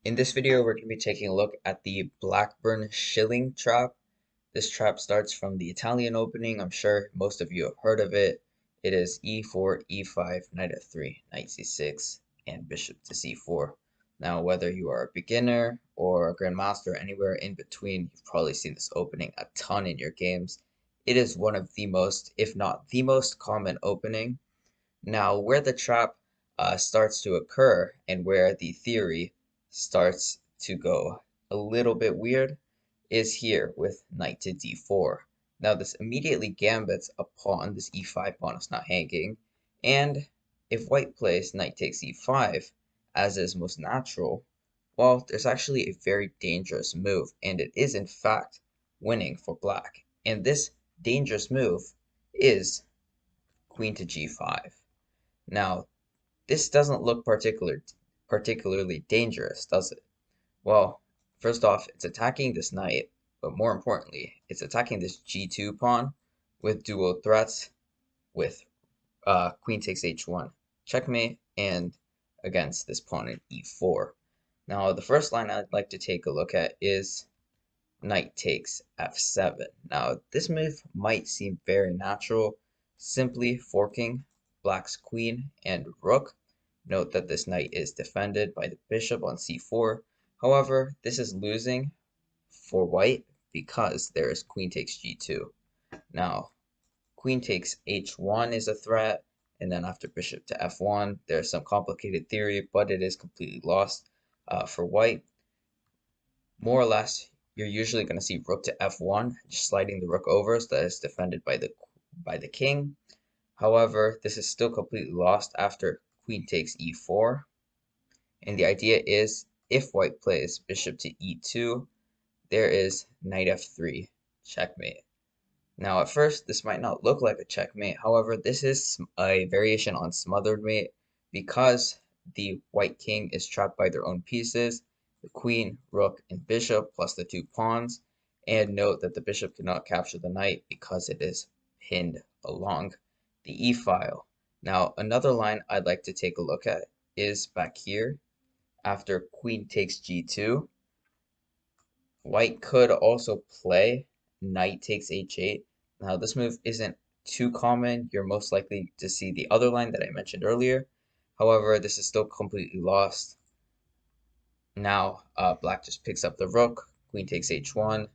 In this video, we're going to be taking a look at the Blackburn-Shilling Trap. This trap starts from the Italian opening. I'm sure most of you have heard of it. It is e4, e5, knight f3, knight c6, and bishop to c4. Now, whether you are a beginner or a grandmaster, anywhere in between, you've probably seen this opening a ton in your games. It is one of the most, if not the most common opening. Now, where the trap starts to occur and where the theory starts to go a little bit weird is here with knight to d4. Now, this immediately gambits a pawn. This e5 pawn is not hanging. And if white plays knight takes e5, as is most natural, well, there's actually a very dangerous move, and it is in fact winning for black. And this dangerous move is queen to g5. Now, this doesn't look particularly dangerous, does it? Well, first off, it's attacking this knight, but more importantly, it's attacking this g2 pawn with dual threats with queen takes h1, checkmate, and against this pawn in e4. Now, the first line I'd like to take a look at is knight takes f7. Now, this move might seem very natural, simply forking black's queen and rook. Note that this knight is defended by the bishop on c4. However, this is losing for white because there is queen takes g2. Now, queen takes h1 is a threat, and then after bishop to f1, there's some complicated theory, but it is completely lost for white. More or less, you're usually going to see rook to f1, just sliding the rook over so that it's defended by the king. However, this is still completely lost after queen takes e4. And the idea is, if white plays bishop to e2, there is knight f3, checkmate. Now, at first, this might not look like a checkmate. However, this is a variation on smothered mate because the white king is trapped by their own pieces, the queen, rook, and bishop, plus the two pawns. And note that the bishop cannot capture the knight because it is pinned along the e-file. Now, another line I'd like to take a look at is back here. After queen takes g2, white could also play knight takes h8. Now, this move isn't too common. You're most likely to see the other line that I mentioned earlier. However, this is still completely lost. Now, black just picks up the rook. Queen takes h1.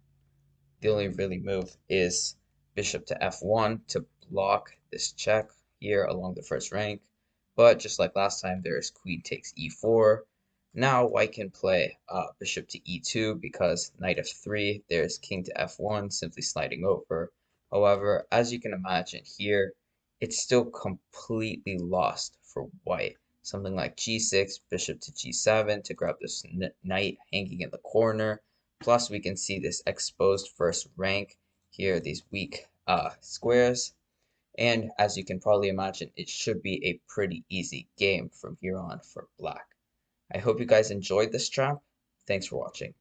The only really move is bishop to f1 to block this check here along the first rank. But just like last time, there is queen takes e4. Now white can play bishop to e2 because knight f3, there's king to f1, simply sliding over. However, as you can imagine here, it's still completely lost for white. Something like g6, bishop to g7 to grab this knight hanging in the corner. Plus, we can see this exposed first rank here, these weak squares. And as you can probably imagine, it should be a pretty easy game from here on for black. I hope you guys enjoyed this trap. Thanks for watching.